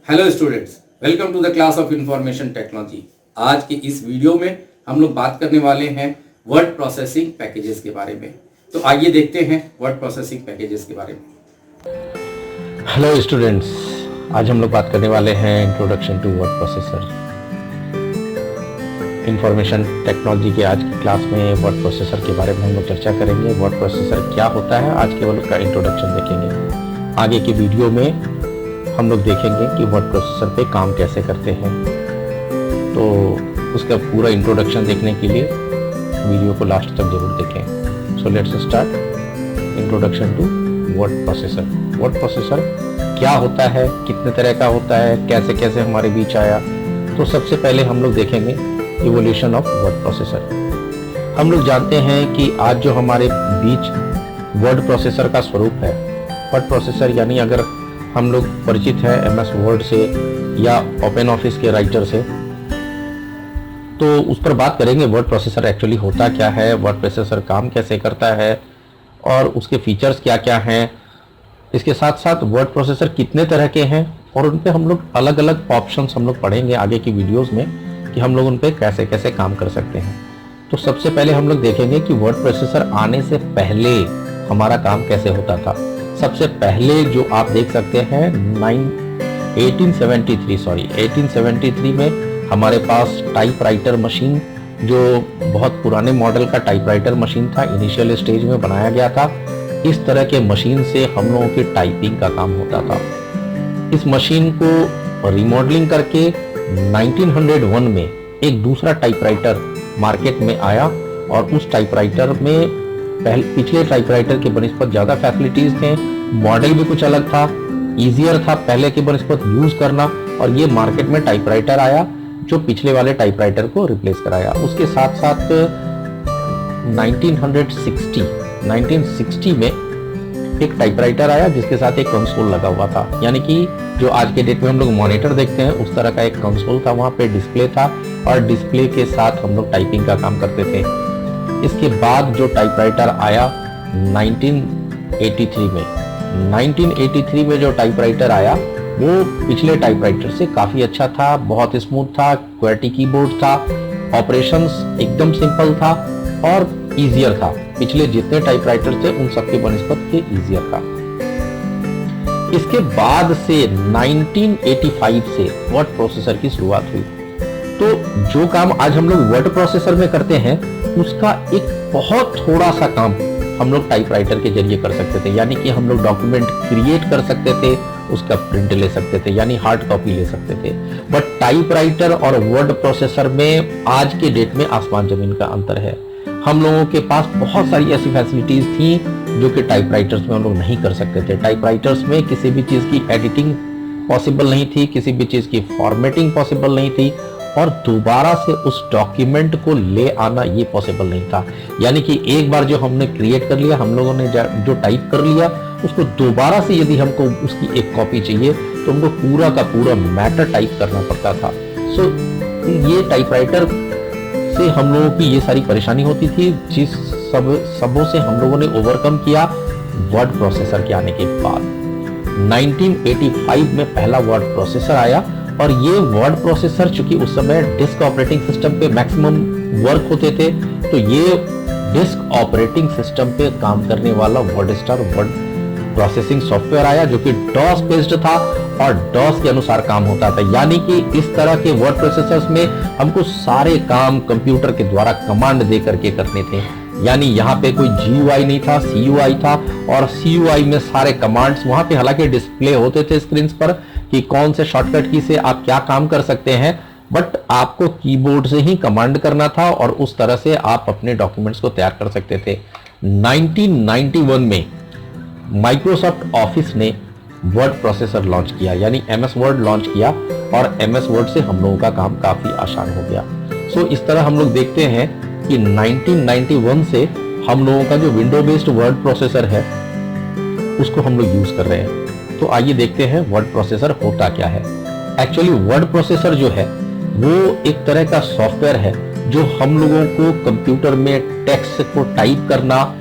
Hello students, welcome to the class of information technology. आज की इस वीडियो में हम लोग बात करने वाले हैं वर्ड प्रोसेसिंग पैकेजेस के बारे में। तो आइए देखते हैं वर्ड प्रोसेसिंग पैकेजेस के बारे में। हेलो स्टूडेंट्स, आज हम लोग बात करने वाले हैं introduction to word processor. Information technology के आज की क्लास में वर्ड प्रोसेसर के बारे में हम लोग चर्चा करेंगे। वर्ड प्रोसेसर क्या होता है, आज केवल उसका इंट्रोडक्शन देखेंगे। आगे की वीडियो में हम लोग देखेंगे कि वर्ड प्रोसेसर पे काम कैसे करते हैं। तो उसका पूरा इंट्रोडक्शन देखने के लिए वीडियो को लास्ट तक जरूर देखें। So let's start introduction to word processor. Word processor क्या होता है, कितने तरह का होता है, कैसे कैसे हमारे बीच आया। तो सबसे पहले हम लोग देखेंगे इवोल्यूशन ऑफ वर्ड प्रोसेसर। हम लोग जानते हैं कि आज जो हमारे बीच वर्ड प्रोसेसर का स्वरूप है, वर्ड प्रोसेसर यानी अगर हम लोग परिचित हैं MS वर्ड से या ओपन ऑफिस के राइटर से, तो उस पर बात करेंगे वर्ड प्रोसेसर एक्चुअली होता क्या है, वर्ड प्रोसेसर काम कैसे करता है और उसके फीचर्स क्या क्या हैं। इसके साथ साथ वर्ड प्रोसेसर कितने तरह के हैं और उन पे हम लोग अलग अलग ऑप्शंस हम लोग पढ़ेंगे आगे की वीडियोस में कि हम लोग उन पे कैसे कैसे काम कर सकते हैं। तो सबसे पहले हम लोग देखेंगे कि वर्ड प्रोसेसर आने से पहले हमारा काम कैसे होता था। सबसे पहले जो आप देख सकते हैं 1873 में हमारे पास टाइपराइटर मशीन, जो बहुत पुराने मॉडल का टाइपराइटर मशीन था, इनिशियल स्टेज में बनाया गया था। इस तरह के मशीन से हम लोगों की टाइपिंग का काम होता था। इस मशीन को रिमॉडलिंग करके 1901 में एक दूसरा टाइपराइटर मार्केट में आया और उस टाइपराइटर में पिछले टाइपराइटर के बनिस्पत ज़्यादा फैसिलिटीज थे, मॉडल भी कुछ अलग था, इजियर था पहले के बनिस्पत यूज करना, और ये मार्केट में टाइपराइटर आया जो पिछले वाले टाइपराइटर को रिप्लेस कराया। उसके साथ साथ 1960 में एक टाइपराइटर आया जिसके साथ एक कंसोल लगा हुआ था, यानी कि जो आज के डेट में हम लोग मॉनिटर देखते हैं उस तरह का एक कंसोल था, वहाँ पे डिस्प्ले था और डिस्प्ले के साथ हम लोग टाइपिंग का काम करते थे। इसके बाद जो टाइपराइटर आया 1983 में जो टाइपराइटर आया वो पिछले टाइपराइटर से काफी अच्छा था, बहुत स्मूथ था, क्वेटी कीबोर्ड था, ऑपरेशंस एकदम सिंपल था और इजियर था। पिछले जितने टाइपराइटर थे उन सबके बनिस्पत के इजियर था। इसके बाद से 1985 से वर्ड प्रोसेसर की शुरुआत हुई। तो जो काम आज हम लोग वर्ड प्रोसेसर में करते हैं उसका एक बहुत थोड़ा सा काम हम लोग टाइपराइटर के जरिए कर सकते थे, यानी कि हम लोग डॉक्यूमेंट क्रिएट कर सकते थे, उसका प्रिंट ले सकते थे, यानी हार्ड कॉपी ले सकते थे। बट टाइपराइटर और वर्ड प्रोसेसर में आज के डेट में आसमान जमीन का अंतर है। हम लोगों के पास बहुत सारी ऐसी फैसिलिटीज थी जो कि टाइपराइटर्स में हम लोग नहीं कर सकते थे। टाइपराइटर्स में किसी भी चीज की एडिटिंग पॉसिबल नहीं थी, किसी भी चीज की फॉर्मेटिंग पॉसिबल नहीं थी और दोबारा से उस डॉक्यूमेंट को ले आना ये पॉसिबल नहीं था। यानी कि एक बार जो हमने क्रिएट कर लिया, हम लोगों ने जो टाइप कर लिया, उसको दोबारा से यदि हमको उसकी एक कॉपी चाहिए तो हमको पूरा का पूरा मैटर टाइप करना पड़ता था। सो ये टाइपराइटर से हम लोगों की ये सारी परेशानी होती थी, जिस सबों से हम लोगों ने ओवरकम किया वर्ड प्रोसेसर के आने के बाद। 1985 में पहला वर्ड प्रोसेसर आया और ये वर्ड प्रोसेसर चूंकि उस समय डिस्क ऑपरेटिंग सिस्टम पे मैक्सिमम वर्क होते थे, तो ये डिस्क ऑपरेटिंग सिस्टम पे काम करने वाला वर्डस्टार वर्ड प्रोसेसिंग सॉफ्टवेयर आया जो कि डॉस बेस्ड था और डॉस के अनुसार काम होता था। यानी कि इस तरह के वर्ड प्रोसेसर्स में हमको सारे काम कंप्यूटर के द्वारा कमांड दे करके करने थे। यानी यहाँ पे कोई GUI नहीं था, CUI था, और CUI में सारे कमांड्स वहां पे हालांकि डिस्प्ले होते थे स्क्रीन पर कि कौन से शॉर्टकट की से आप क्या काम कर सकते हैं, बट आपको कीबोर्ड से ही कमांड करना था और उस तरह से आप अपने डॉक्यूमेंट्स को तैयार कर सकते थे। 1991 में माइक्रोसॉफ्ट ऑफिस ने वर्ड प्रोसेसर लॉन्च किया, यानी MS वर्ड लॉन्च किया और MS वर्ड से हम लोगों का काम काफी आसान हो गया। सो इस तरह हम लोग देखते हैं कि 1991 से हम लोगों का जो विंडो बेस्ड वर्ड प्रोसेसर है उसको हम लोग यूज कर रहे हैं। तो आइए देखते हैं वर्ड प्रोसेसर होता क्या है। एक्चुअली वर्ड प्रोसेसर जो है वो एक तरह का सॉफ्टवेयर है जो हम लोगों को कंप्यूटर में टेक्स्ट को टाइप करना,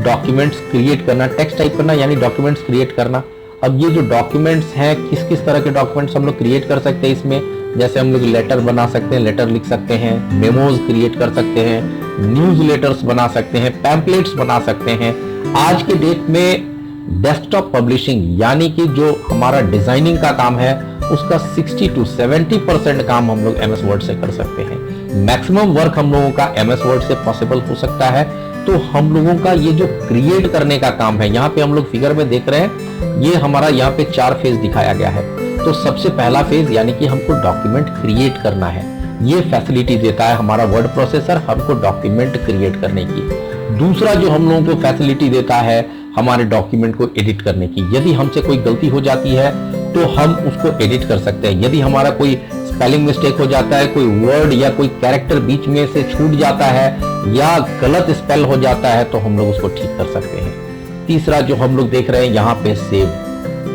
डॉक्यूमेंट्स क्रिएट करना, टेक्स्ट टाइप करना यानी डॉक्यूमेंट्स क्रिएट करना, अब ये जो डॉक्यूमेंट्स हैं, किस किस तरह के डॉक्यूमेंट्स हम लोग क्रिएट कर सकते हैं इसमें, जैसे हम लोग लेटर बना सकते हैं, लेटर लिख सकते हैं, मेमोज क्रिएट कर सकते हैं, न्यूज लेटर्स बना सकते हैं, पैम्पलेट्स बना सकते हैं। आज के डेट में डेस्कटॉप पब्लिशिंग यानी कि जो हमारा डिजाइनिंग का काम है उसका 60 to 70% काम हम लोग MS वर्ड से कर सकते हैं। मैक्सिमम वर्क हम लोगों का MS वर्ड से पॉसिबल हो सकता है। तो हम लोगों का ये जो क्रिएट करने का काम है, यहाँ पे हम लोग फिगर में देख रहे हैं, ये हमारा यहाँ पे 4 फेज दिखाया गया है। तो सबसे पहला फेज यानी कि हमको डॉक्यूमेंट क्रिएट करना है, ये फैसिलिटी देता है हमारा वर्ड प्रोसेसर हमको डॉक्यूमेंट क्रिएट करने की। दूसरा जो हम लोगों को फैसिलिटी देता है हमारे डॉक्यूमेंट को एडिट करने की, यदि हमसे कोई गलती हो जाती है तो हम उसको एडिट कर सकते हैं। यदि हमारा कोई स्पेलिंग मिस्टेक हो जाता है, कोई वर्ड या कोई कैरेक्टर बीच में से छूट जाता है या गलत स्पेल हो जाता है तो हम लोग उसको ठीक कर सकते हैं। तीसरा जो हम लोग देख रहे हैं यहाँ पे सेव,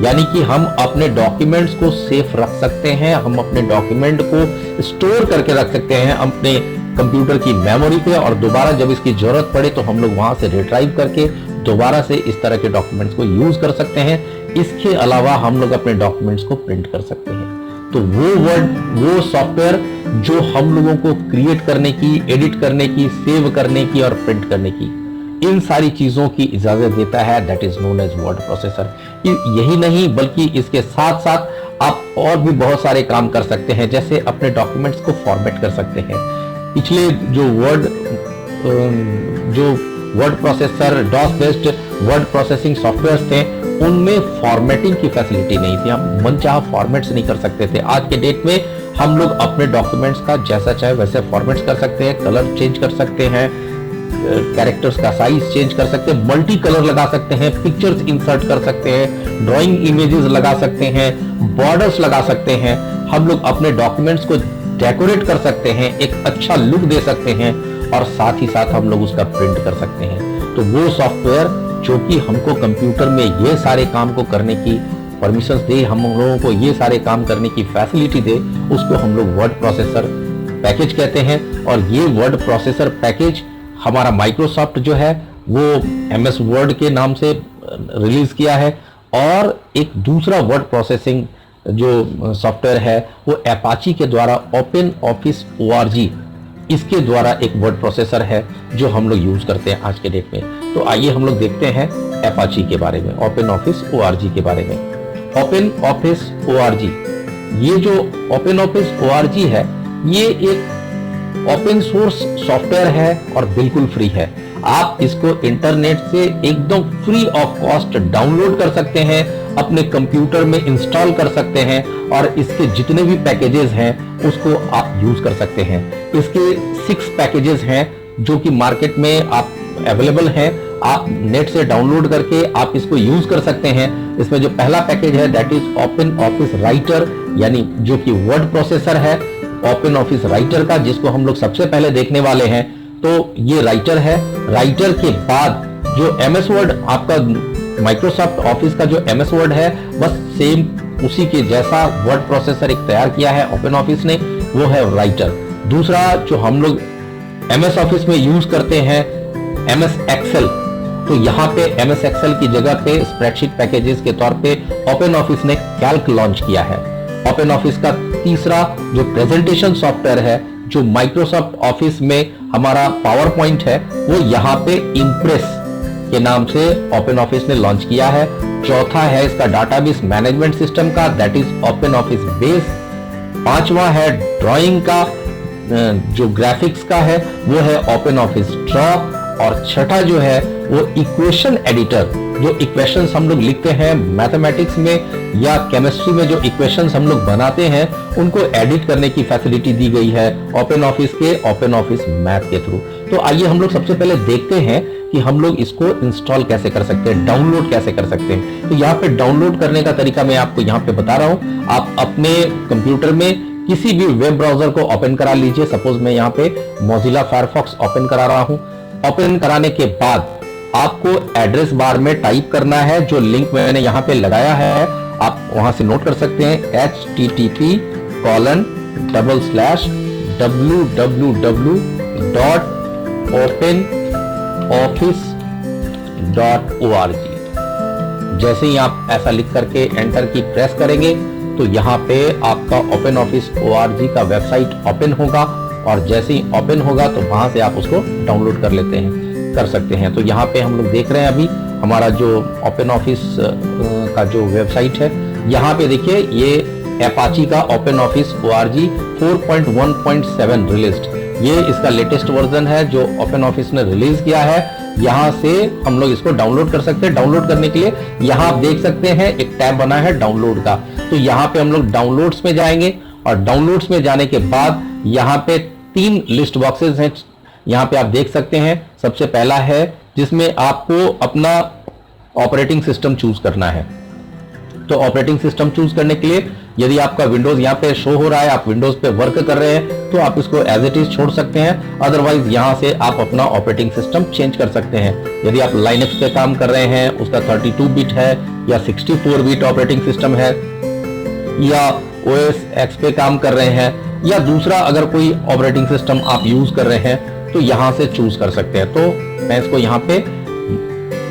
यानी कि हम अपने डॉक्यूमेंट्स को सेफ रख सकते हैं, हम अपने डॉक्यूमेंट को स्टोर करके रख सकते हैं अपने कंप्यूटर की मेमोरी पे, और दोबारा जब इसकी जरूरत पड़े तो हम लोग वहां से रिट्राइव करके दोबारा से इस तरह के डॉक्यूमेंट्स को यूज कर सकते हैं। इसके अलावा हम लोग अपने डॉक्यूमेंट्स को प्रिंट कर सकते हैं। तो वो सॉफ्टवेयर जो हम लोगों को क्रिएट करने की, एडिट करने की, सेव करने की और प्रिंट करने की, इन सारी चीजों की इजाजत देता है, that is known as word processor. यही नहीं बल्कि इसके साथ साथ आप और भी बहुत सारे काम कर सकते हैं, जैसे अपने डॉक्यूमेंट्स को फॉर्मेट कर सकते हैं। पिछले जो word processor DOS based word processing software थे उनमें फॉर्मेटिंग की फैसिलिटी नहीं थी, हम मनचाहा फॉर्मेट्स नहीं कर सकते थे। आज के डेट में हम लोग अपने डॉक्यूमेंट्स का जैसा चाहे वैसे फॉर्मेट्स कर सकते हैं, कलर चेंज कर सकते हैं, कैरेक्टर्स का साइज चेंज कर सकते हैं, मल्टी कलर लगा सकते हैं, पिक्चर्स इंसर्ट कर सकते हैं, ड्राइंग इमेजेस लगा सकते हैं, बॉर्डर्स लगा सकते हैं। हम लोग अपने डॉक्यूमेंट्स को डेकोरेट कर सकते हैं, एक अच्छा लुक दे सकते हैं और साथ ही साथ हम लोग उसका प्रिंट कर सकते हैं। तो वो सॉफ्टवेयर जो कि हमको कंप्यूटर में ये सारे काम को करने की परमिशंस दे, हम लोगों को ये सारे काम करने की फैसिलिटी दे, उसको हम लोग वर्ड प्रोसेसर पैकेज कहते हैं। और ये वर्ड प्रोसेसर पैकेज हमारा माइक्रोसॉफ्ट जो है वो MS वर्ड के नाम से रिलीज किया है, और एक दूसरा वर्ड प्रोसेसिंग जो सॉफ्टवेयर है वो एपाची के द्वारा ओपन ऑफिस ORG, इसके द्वारा एक वर्ड प्रोसेसर है जो हम लोग यूज करते हैं आज के डेट में। तो आइए हम लोग देखते हैं एपाची के बारे में, ओपन ऑफिस ORG के बारे में। ओपन ऑफिस ORG, ये जो ओपन ऑफिस ORG है ये एक ओपन सोर्स सॉफ्टवेयर है और बिल्कुल फ्री है। आप इसको इंटरनेट से एकदम फ्री ऑफ कॉस्ट डाउनलोड कर सकते हैं, अपने कंप्यूटर में इंस्टॉल कर सकते हैं और इसके जितने भी पैकेजेस हैं उसको आप यूज कर सकते हैं। इसके 6 पैकेजेस हैं जो कि मार्केट में आप अवेलेबल हैं, आप नेट से डाउनलोड करके आप इसको यूज कर सकते हैं। इसमें जो पहला पैकेज है that is open office writer, यानी जो कि वर्ड प्रोसेसर है ओपन ऑफिस राइटर का, जिसको हम लोग सबसे पहले देखने वाले हैं। तो ये राइटर है। राइटर के बाद जो MS वर्ड आपका माइक्रोसॉफ्ट ऑफिस का जो MS वर्ड है बस सेम उसी के जैसा वर्ड प्रोसेसर एक तैयार किया है ओपन ऑफिस ने, वो है राइटर। दूसरा जो हम लोग MS ऑफिस में यूज करते हैं MS एक्सेल, तो यहाँ पे MS एक्सेल की जगह पे स्प्रेडशीट पैकेजेस के तौर पे ओपन ऑफिस ने कैल्क लॉन्च किया है। ओपन ऑफिस का तीसरा जो प्रेजेंटेशन सॉफ्टवेयर है जो माइक्रोसॉफ्ट ऑफिस में हमारा पावर पॉइंट है वो यहाँ पे इंप्रेस के नाम से ओपन ऑफिस ने लॉन्च किया है। चौथा है इसका डाटाबेस मैनेजमेंट सिस्टम का, that is open office base. पांचवा है ड्राइंग का, जो ग्राफिक्स का है वो है ओपन ऑफिस ड्रॉ। और छठा जो है वो इक्वेशन एडिटर, जो इक्वेशंस हम लोग लिखते हैं मैथमेटिक्स में या केमिस्ट्री में, जो इक्वेशंस हम लोग बनाते हैं उनको एडिट करने की फैसिलिटी दी गई है ओपन ऑफिस के ओपन ऑफिस मैथ के थ्रू। तो आइए हम लोग सबसे पहले देखते हैं कि हम लोग इसको इंस्टॉल कैसे कर सकते हैं, डाउनलोड कैसे कर सकते हैं। तो यहाँ पे डाउनलोड करने का तरीका मैं आपको यहाँ पे बता रहा हूँ। आप अपने कंप्यूटर में किसी भी वेब ब्राउजर को ओपन करा लीजिए। सपोज मैं यहाँ पे मोजिला फायरफॉक्स ओपन करा रहा हूँ। ओपन कराने के बाद आपको एड्रेस बार में टाइप करना है जो लिंक मैंने यहाँ पे लगाया है, आप वहां से नोट कर सकते हैं http://www.openoffice.org। जैसे ही आप ऐसा लिख करके एंटर की प्रेस करेंगे तो यहाँ पे आपका ओपन ऑफिस ORG का वेबसाइट ओपन होगा, और जैसे ही ओपन होगा तो वहां से आप उसको डाउनलोड कर सकते हैं। तो यहाँ पे हम लोग देख रहे हैं अभी हमारा जो ओपन ऑफिस का जो वेबसाइट है, यहाँ पे देखिए ये अपाची का ओपन ऑफिस ORG 4.1.7 रिलीज्ड, ये इसका लेटेस्ट वर्जन है जो ओपन ऑफिस ने रिलीज किया है। यहाँ से हम लोग इसको डाउनलोड कर सकते हैं। डाउनलोड करने के लिए यहाँ आप देख सकते हैं एक टैब बना है डाउनलोड का, तो यहाँ पे हम लोग डाउनलोड्स में जाएंगे, और डाउनलोड्स में जाने के बाद यहाँ पे 3 लिस्ट बॉक्सेस हैं, यहाँ पे आप देख सकते हैं। सबसे पहला है जिसमें आपको अपना ऑपरेटिंग सिस्टम चूज करना है। तो ऑपरेटिंग सिस्टम चूज करने के लिए यदि आपका विंडोज यहाँ पे शो हो रहा है, आप विंडोज पे वर्क कर रहे हैं, तो आप इसको एज इट इज छोड़ सकते हैं। अदरवाइज यहाँ से आप अपना ऑपरेटिंग सिस्टम चेंज कर सकते हैं। यदि आप लाइनक्स पे काम कर रहे हैं, उसका 32 बिट है या 64 बिट ऑपरेटिंग सिस्टम है, या OS X पे काम कर रहे हैं, या दूसरा अगर कोई ऑपरेटिंग सिस्टम आप यूज कर रहे हैं, तो यहाँ से चूज कर सकते हैं। तो मैं इसको यहाँ पे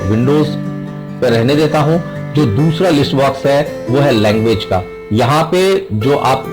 विंडोज पे रहने देता हूँ। जो दूसरा लिस्ट बॉक्स है वो है लैंग्वेज का। यहाँ पे जो आप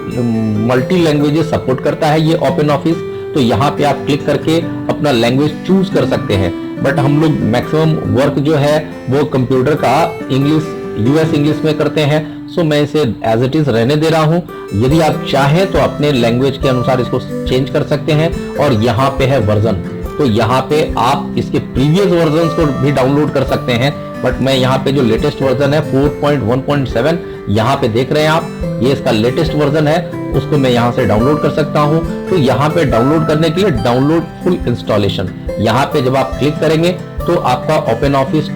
मल्टी लैंग्वेजेस सपोर्ट करता है ये ओपन ऑफिस, तो यहाँ पे आप क्लिक करके अपना लैंग्वेज चूज कर सकते हैं। बट हम लोग मैक्सिमम वर्क जो है वो कंप्यूटर का इंग्लिश, US इंग्लिश में करते हैं, सो मैं इसे एज इट इज रहने दे रहा हूँ। यदि आप चाहें तो अपने लैंग्वेज के अनुसार इसको चेंज कर सकते हैं। और यहाँ पे है वर्जन, तो यहाँ पे आप इसके प्रीवियस वर्जन को भी डाउनलोड कर सकते हैं। बट मैं यहाँ पे जो लेटेस्ट वर्जन है 4.1.7 यहाँ पे देख रहे हैं आप, ये इसका लेटेस्ट वर्जन है, उसको मैं यहाँ से डाउनलोड कर सकता हूँ। तो यहाँ पे डाउनलोड करने के लिए डाउनलोड फुल इंस्टॉलेशन, यहाँ पे जब आप क्लिक करेंगे तो आपका ओपन ऑफिस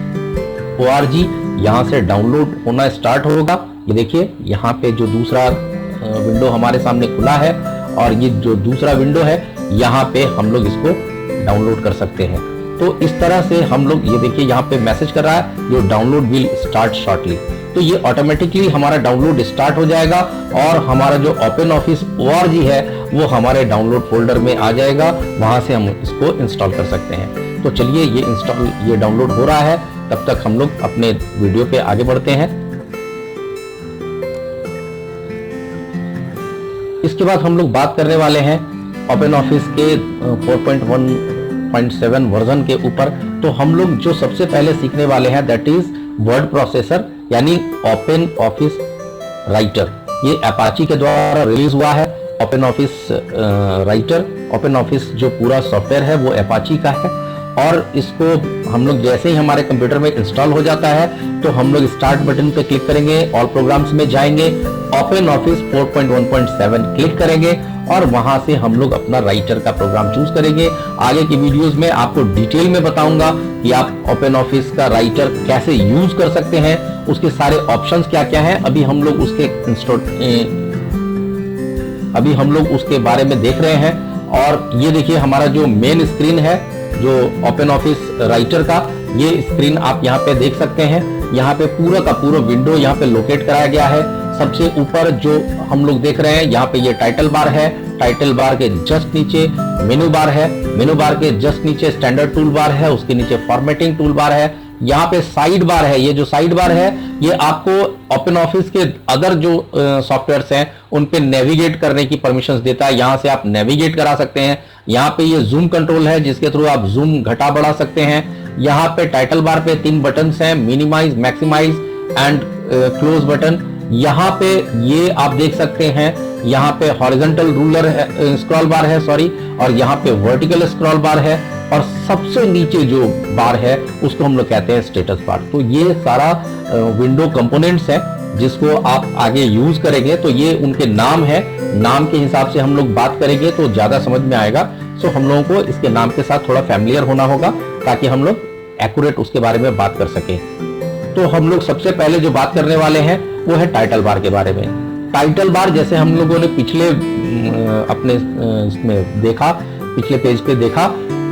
ORG यहाँ से डाउनलोड होना स्टार्ट होगा। ये देखिए यहाँ पे जो दूसरा विंडो हमारे सामने खुला है, और ये जो दूसरा विंडो है यहाँ पे हम लोग इसको डाउनलोड कर सकते हैं। तो इस तरह से हम लोग, ये देखिए यहाँ पे मैसेज कर रहा है जो डाउनलोड विल स्टार्ट शॉर्टली, तो ये ऑटोमेटिकली हमारा डाउनलोड स्टार्ट हो जाएगा, और हमारा जो ओपन ऑफिस ORG है वो हमारे डाउनलोड फोल्डर में आ जाएगा, वहां से हम इसको इंस्टॉल कर सकते हैं। तो चलिए ये डाउनलोड हो रहा है, तब तक हम लोग अपने वीडियो पे आगे बढ़ते हैं। इसके बाद हम लोग बात करने वाले हैं ओपन ऑफिस के 4.1.7 वर्जन के ऊपर। तो हम लोग जो सबसे पहले सीखने वाले हैं दैट इज वर्ड प्रोसेसर, यानी ओपन ऑफिस राइटर। ये अपाची के द्वारा रिलीज हुआ है open office writer. Open office जो पूरा सॉफ्टवेयर है वो अपाची का है, और इसको हम लोग जैसे ही हमारे कंप्यूटर में इंस्टॉल हो जाता है तो हम लोग स्टार्ट बटन पे क्लिक करेंगे, ऑल प्रोग्राम्स में जाएंगे, ओपन ऑफिस 4.1.7 क्लिक करेंगे, और वहां से हम लोग अपना राइटर का प्रोग्राम चूज करेंगे। आगे की वीडियोस में आपको डिटेल में बताऊंगा कि आप ओपन ऑफिस का राइटर कैसे यूज कर सकते हैं, उसके सारे ऑप्शंस क्या क्या हैं। अभी हम लोग उसके बारे में देख रहे हैं। और ये देखिए हमारा जो मेन स्क्रीन है जो ओपन ऑफिस राइटर का, ये स्क्रीन आप यहाँ पे देख सकते हैं। यहाँ पे पूरा का पूरा विंडो यहाँ पे लोकेट कराया गया है। सबसे ऊपर जो हम लोग देख रहे हैं यहाँ पे ये टाइटल बार है, टाइटल बार के जस्ट नीचे मेनू बार है, मेनू बार के जस्ट नीचे स्टैंडर्ड टूल बार है, उसके नीचे फॉर्मेटिंग टूल बार है, यहाँ पे साइड बार है। ये जो साइड बार है ये आपको ओपन ऑफिस के अदर जो सॉफ्टवेयर्स हैं उन पे नेविगेट करने की परमिशंस देता है। यहाँ से आप नेविगेट करा सकते हैं। यहाँ पे ये जूम कंट्रोल है जिसके थ्रू आप जूम घटा बढ़ा सकते हैं। यहाँ पे टाइटल बार पे 3 बटन्स हैं, minimize, maximize and close button. यहाँ पे ये आप देख सकते हैं, यहाँ पे हॉरिजॉन्टल रूलर है, स्क्रॉल बार है सॉरी, और यहाँ पे वर्टिकल स्क्रॉल बार है, और सबसे नीचे जो बार है उसको हम लोग कहते हैं स्टेटस बार। तो ये सारा विंडो कंपोनेंट्स है जिसको आप आगे यूज करेंगे तो ये उनके नाम है, नाम के हिसाब से हम लोग बात करेंगे तो ज्यादा समझ में आएगा। सो हम लोगों को इसके नाम के साथ थोड़ा फैमिलियर होना होगा ताकि हम लोग एक्यूरेट उसके बारे में बात कर सके। तो हम लोग सबसे पहले जो बात करने वाले हैं वो है टाइटल बार के बारे में। टाइटल बार जैसे हम लोगों ने पिछले अपने इसमें देखा, पिछले पेज पे देखा,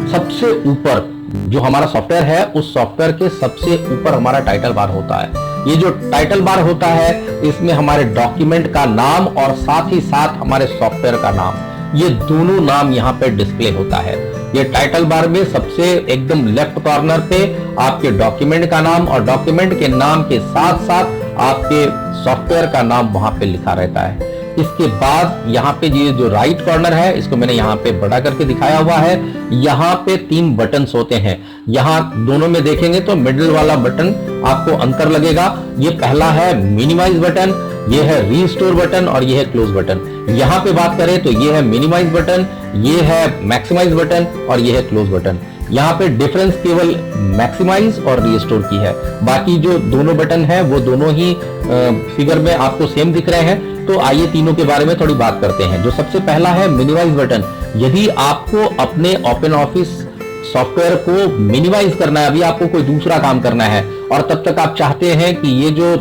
सबसे ऊपर जो हमारा सॉफ्टवेयर है उस सॉफ्टवेयर के सबसे ऊपर हमारा टाइटल बार होता है। ये जो टाइटल बार होता है इसमें हमारे डॉक्यूमेंट का नाम और साथ ही साथ हमारे सॉफ्टवेयर का नाम ये दोनों नाम यहाँ पे डिस्प्ले होता है। ये टाइटल बार में सबसे एकदम लेफ्ट कॉर्नर पे आपके डॉक्यूमेंट का नाम और डॉक्यूमेंट के नाम के साथ साथ आपके सॉफ्टवेयर का नाम वहां पे लिखा रहता है। इसके बाद यहाँ पे ये जो राइट कॉर्नर है, इसको मैंने यहाँ पे बड़ा करके दिखाया हुआ है। यहाँ पे 3 बटन्स होते हैं। यहाँ दोनों में देखेंगे तो मिडिल वाला बटन आपको अंतर लगेगा। ये पहला है मिनिमाइज बटन, ये है रीस्टोर बटन और ये है क्लोज बटन। यहाँ पे बात करें तो ये है मिनिमाइज बटन, ये है मैक्सिमाइज बटन और ये है क्लोज बटन। यहाँ पे डिफरेंस केवल मैक्सिमाइज और रीस्टोर की है। बाकी जो दोनों बटन है वो दोनों ही फिगर में आपको सेम दिख रहे हैं। तो आइए तीनों के बारे में थोड़ी बात करते हैं। जो सबसे पहला है मिनिमाइज बटन। यदि आपको अपने ओपन ऑफिस सॉफ्टवेयर को मिनिमाइज करना है, अभी आपको कोई दूसरा काम करना है और तब तक आप चाहते हैं कि ये जो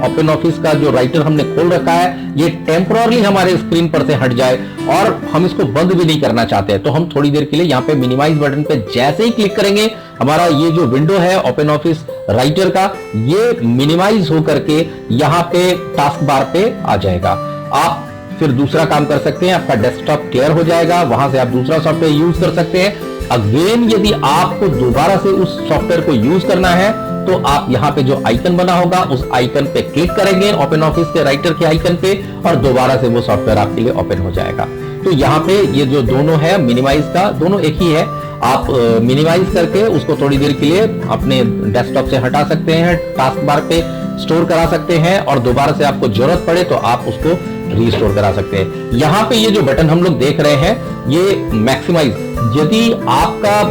ओपन ऑफिस का जो राइटर हमने खोल रखा है ये टेम्पोरली हमारे स्क्रीन पर से हट जाए और हम इसको बंद भी नहीं करना चाहते हैं, तो हम थोड़ी देर के लिए यहाँ पे मिनिमाइज बटन पे जैसे ही क्लिक करेंगे हमारा ये जो विंडो है ओपन ऑफिस राइटर का, ये मिनिमाइज होकर के यहाँ पे टास्क बार पे आ जाएगा। आप फिर दूसरा काम कर सकते हैं, आपका डेस्कटॉप क्लियर हो जाएगा, वहां से आप दूसरा सॉफ्टवेयर यूज कर सकते हैं। अगेन यदि आपको दोबारा से उस सॉफ्टवेयर को यूज करना है तो आप यहाँ पे जो आइकन बना होगा उस आइकन पे क्लिक करेंगे, ओपन ऑफिस के राइटर के आइकन पे, और दोबारा से वो सॉफ्टवेयर आपके लिए ओपन हो जाएगा। तो यहाँ पे ये जो दोनों है मिनिमाइज का, दोनों एक ही है। आप मिनिमाइज करके उसको थोड़ी देर के लिए अपने डेस्कटॉप से हटा सकते हैं, टास्क बार पे स्टोर करा सकते हैं और दोबारा से आपको जरूरत पड़े तो आप उसको रीस्टोर करा सकते हैं। यहाँ पे ये जो बटन हम लोग देख रहे हैं ये मैक्सिमाइज, यदि आपका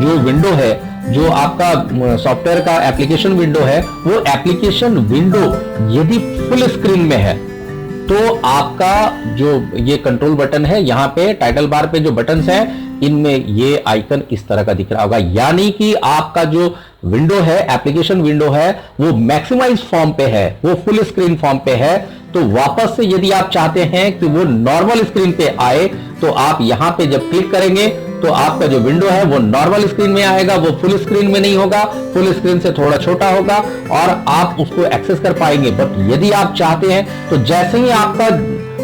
जो विंडो है, जो आपका सॉफ्टवेयर का एप्लीकेशन विंडो है, वो एप्लीकेशन विंडो यदि फुल स्क्रीन में है तो आपका जो ये कंट्रोल बटन है, यहाँ पे टाइटल बार पे जो बटन्स हैं इनमें ये आइकन इस तरह का दिख रहा होगा। यानी कि आपका जो विंडो है, एप्लीकेशन विंडो है, वो मैक्सिमाइज फॉर्म पे है, वो फुल स्क्रीन फॉर्म पे है। तो वापस से यदि आप चाहते हैं कि वो नॉर्मल स्क्रीन पे आए तो आप यहां पे जब क्लिक करेंगे तो आपका जो विंडो है वो नॉर्मल स्क्रीन में आएगा, वो फुल स्क्रीन में नहीं होगा, फुल स्क्रीन से थोड़ा छोटा होगा और आप उसको एक्सेस कर पाएंगे। बट यदि आप चाहते हैं तो जैसे ही आपका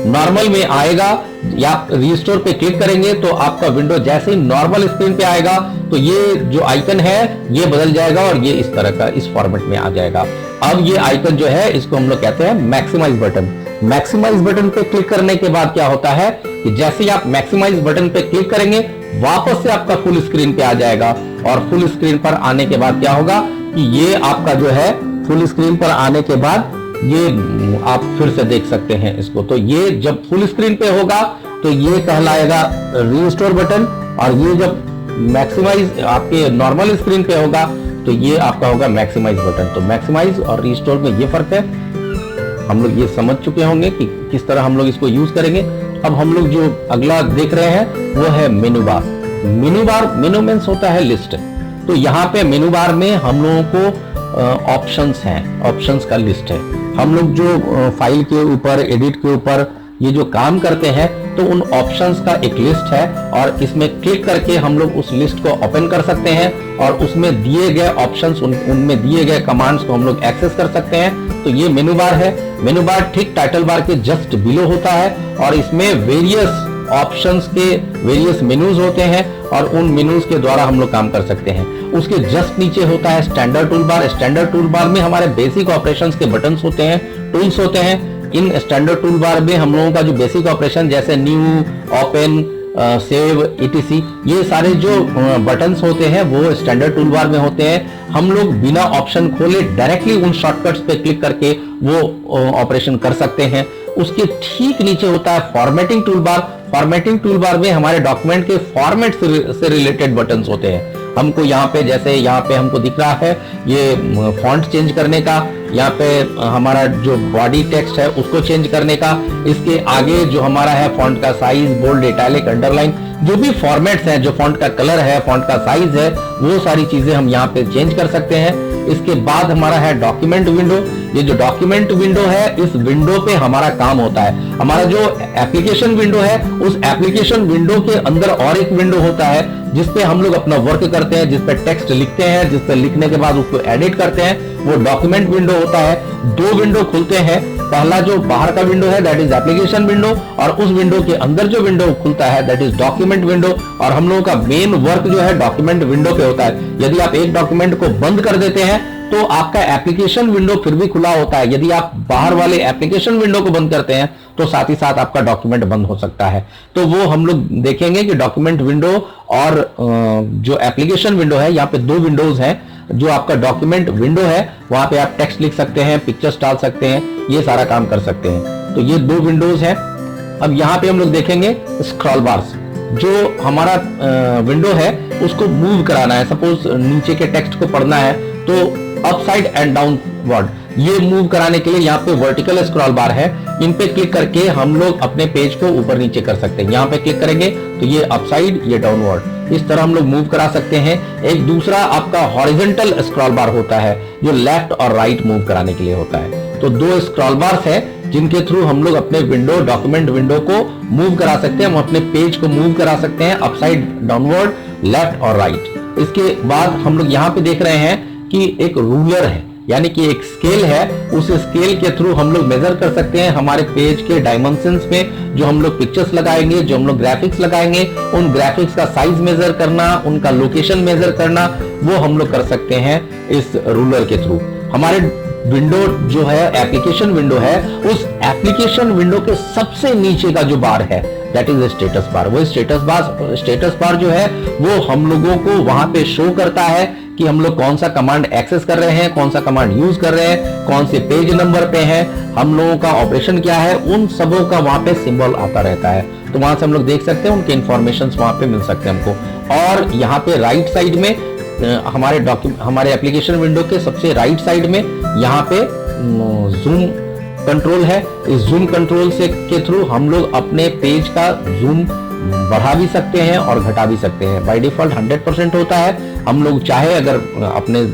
नॉर्मल में आएगा या रीस्टोर पे क्लिक करेंगे तो आपका विंडो जैसे ही नॉर्मल स्क्रीन पे आएगा तो ये जो आइकन है ये बदल जाएगा और ये इस तरह का इस फॉर्मेट में आ जाएगा। अब ये आइकन जो है इसको हम लोग कहते हैं मैक्सिमाइज बटन। मैक्सिमाइज बटन पे क्लिक करने के बाद क्या होता है कि जैसे ही आप मैक्सिमाइज बटन पे क्लिक करेंगे वापस से आपका फुल स्क्रीन पे आ जाएगा और फुल स्क्रीन पर आने के बाद क्या होगा कि ये आपका जो है फुल स्क्रीन पर आने के बाद ये आप फिर से देख सकते हैं इसको। तो ये जब फुल स्क्रीन पे होगा तो ये कहलाएगा रीस्टोर बटन और ये जब मैक्सिमाइज आपके नॉर्मल स्क्रीन पे होगा तो ये आपका होगा मैक्सिमाइज बटन। तो मैक्सिमाइज और रीस्टोर में ये फर्क है, हम लोग ये समझ चुके होंगे कि किस तरह हम लोग इसको यूज करेंगे। अब हम लोग जो अगला देख रहे हैं वो है मेनू बार। मेनू बार, मेनू मींस होता है लिस्ट। तो यहाँ पे मेनू बार में हम लोगों को ऑप्शंस हैं, ऑप्शंस का लिस्ट है। हम लोग जो फाइल के ऊपर, एडिट के ऊपर ये जो काम करते हैं तो उन ऑप्शंस का एक लिस्ट है और इसमें क्लिक करके हम लोग उस लिस्ट को ओपन कर सकते हैं और उसमें दिए गए ऑप्शंस, उनमें दिए गए कमांड्स को हम लोग एक्सेस कर सकते हैं। तो ये मेनू बार है। मेनू बार ठीक टाइटल बार के जस्ट बिलो होता है और इसमें वेरियस ऑप्शंस के वेरियस मेनूज होते हैं और उन मेनूज के द्वारा हम लोग काम कर सकते हैं। उसके जस्ट नीचे होता है standard tool bar. Standard tool bar में हमारे बेसिक ऑपरेशंस के बटन्स होते हैं, टूल्स होते हैं। इन स्टैंडर्ड टूल बार में हम लोगों का जो बेसिक ऑपरेशन जैसे न्यू, ओपन, सेव, etc, ये सारे जो बटन्स होते हैं वो स्टैंडर्ड टूल बार में होते हैं। हम लोग बिना ऑप्शन खोले डायरेक्टली उन शॉर्टकट्स पे क्लिक करके वो ऑपरेशन कर सकते हैं। उसके ठीक नीचे होता है formatting tool bar. Formatting tool bar में हमारे डॉक्यूमेंट के फॉर्मेट से रिलेटेड बटन्स होते हैं। हमको यहाँ पे, जैसे यहाँ पे हमको दिख रहा है ये फॉन्ट चेंज करने का, यहाँ पे हमारा जो बॉडी टेक्स्ट है उसको चेंज करने का, इसके आगे जो हमारा है फॉन्ट का साइज, बोल्ड, इटैलिक, अंडरलाइन, जो भी फॉर्मेट्स हैं, जो फॉन्ट का कलर है, फॉन्ट का साइज है, वो सारी चीजें हम यहाँ पे चेंज कर सकते हैं। इसके बाद हमारा है डॉक्यूमेंट विंडो। ये जो डॉक्यूमेंट विंडो है, इस विंडो पे हमारा काम होता है। हमारा जो एप्लीकेशन विंडो है, उस एप्लीकेशन विंडो के अंदर और एक विंडो होता है जिसपे हम लोग अपना वर्क करते हैं, जिसपे टेक्स्ट लिखते हैं, जिसपे लिखने के बाद उसको एडिट करते हैं, वो डॉक्यूमेंट विंडो होता है। दो विंडो खुलते हैं, पहला जो बाहर का विंडो है दैट इज एप्लीकेशन विंडो, और उस विंडो के अंदर जो विंडो खुलता है दैट इज डॉक्यूमेंट विंडो। और हम लोगों का मेन वर्क जो है डॉक्यूमेंट विंडो पे होता है। यदि आप एक डॉक्यूमेंट को बंद कर देते हैं तो आपका एप्लीकेशन विंडो फिर भी खुला होता है। यदि आप बाहर वाले एप्लीकेशन विंडो को बंद करते हैं तो साथ ही साथ आपका डॉक्यूमेंट बंद हो सकता है। तो वो हम लोग देखेंगे कि डॉक्यूमेंट विंडो और जो एप्लीकेशन विंडो है, यहाँ पे दो विंडोज हैं। जो आपका डॉक्यूमेंट विंडो है वहां पे आप टेक्स्ट लिख सकते हैं, पिक्चर्स डाल सकते हैं, ये सारा काम कर सकते हैं। तो ये दो विंडोज हैं। अब यहाँ पे हम लोग देखेंगे स्क्रॉल बार्स। जो हमारा विंडो है उसको मूव कराना है, सपोज नीचे के टेक्स्ट को पढ़ना है तो अपसाइड एंड डाउनवर्ड, ये मूव कराने के लिए यहाँ पे वर्टिकल स्क्रॉल बार है। इन पे क्लिक करके हम लोग अपने पेज को ऊपर नीचे कर सकते हैं। यहाँ पे क्लिक करेंगे तो ये अपसाइड, ये डाउनवर्ड, इस तरह हम लोग मूव करा सकते हैं। एक दूसरा आपका हॉरिजॉन्टल स्क्रॉल बार होता है जो लेफ्ट और राइट मूव कराने के लिए होता है। तो दो स्क्रॉल बार्स है जिनके थ्रू हम लोग अपने विंडो, डॉक्यूमेंट विंडो को मूव करा सकते हैं। हम अपने पेज को मूव करा सकते हैं अपसाइड, डाउनवर्ड, लेफ्ट और राइट। इसके बाद हम लोग यहाँ पे देख रहे हैं कि एक रूलर है, यानी कि एक स्केल है। उस स्केल के थ्रू हम लोग मेजर कर सकते हैं हमारे पेज के डायमेंशंस में। जो हम लोग पिक्चर्स लगाएंगे, जो हम लोग ग्राफिक्स लगाएंगे, उन ग्राफिक्स का साइज मेजर करना, उनका लोकेशन मेजर करना, वो हम लोग कर सकते हैं इस रूलर के थ्रू। हमारे विंडो जो है, एप्लीकेशन विंडो है, उस एप्लीकेशन विंडो के सबसे नीचे का जो बार है दैट इज स्टेटस बार। वो स्टेटस बार जो है वो हम लोगों को वहां पे शो करता है कि हम लोग कौन सा कमांड एक्सेस कर रहे हैं, कौन सा कमांड यूज कर रहे हैं, कौन से पेज नंबर पे है, हम लोगों का ऑपरेशन क्या है, उन सबों का वहां पे सिंबल आता रहता है। तो वहां से हम लोग देख सकते हैं, उनके इंफॉर्मेशन वहां पे मिल सकते हैं हमको। और यहाँ पे राइट साइड में हमारे एप्लीकेशन विंडो के सबसे राइट साइड में यहाँ पे जूम कंट्रोल है। इस जूम कंट्रोल से के थ्रू हम लोग अपने पेज का जूम बढ़ा भी सकते हैं और घटा भी सकते हैं। बाय डिफॉल्ट 100% होता है। हम लोग चाहे अगर अपने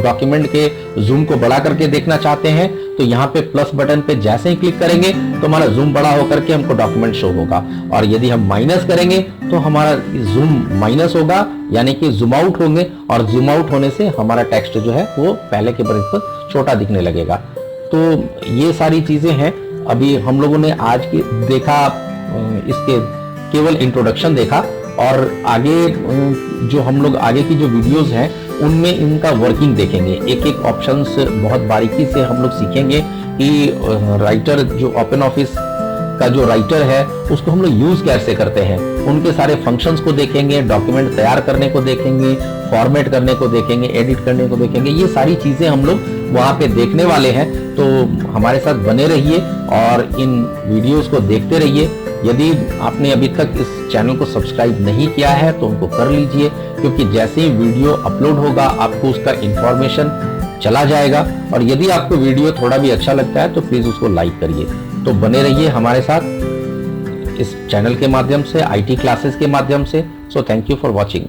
डॉक्यूमेंट के जूम को बढ़ा करके देखना चाहते हैं तो यहाँ पे प्लस बटन पे जैसे ही क्लिक करेंगे तो हमारा जूम बड़ा होकर के हमको डॉक्यूमेंट शो होगा। और यदि हम माइनस करेंगे तो हमारा जूम माइनस होगा, यानी कि जूम आउट होंगे, और जूम आउट होने से हमारा टेक्स्ट जो है वो पहले के बराबर छोटा दिखने लगेगा। तो ये सारी चीजें हैं। अभी हम लोगों ने आज की देखा, इसके केवल इंट्रोडक्शन देखा, और आगे जो हम लोग आगे की जो वीडियोस हैं उनमें इनका वर्किंग देखेंगे। एक एक ऑप्शंस बहुत बारीकी से हम लोग सीखेंगे कि राइटर जो ओपन ऑफिस का जो राइटर है उसको हम लोग यूज कैसे करते हैं, उनके सारे फंक्शंस को देखेंगे, डॉक्यूमेंट तैयार करने को देखेंगे, फॉर्मेट करने को देखेंगे, एडिट करने को देखेंगे। ये सारी चीजें हम लोग वहाँ पे देखने वाले हैं। तो हमारे साथ बने रहिए और इन वीडियोस को देखते रहिए। यदि आपने अभी तक इस चैनल को सब्सक्राइब नहीं किया है तो उनको कर लीजिए, क्योंकि जैसे ही वीडियो अपलोड होगा आपको उसका इंफॉर्मेशन चला जाएगा। और यदि आपको वीडियो थोड़ा भी अच्छा लगता है तो प्लीज उसको लाइक करिए। तो बने रहिए हमारे साथ इस चैनल के माध्यम से, IT क्लासेस के माध्यम से। So thank you for watching.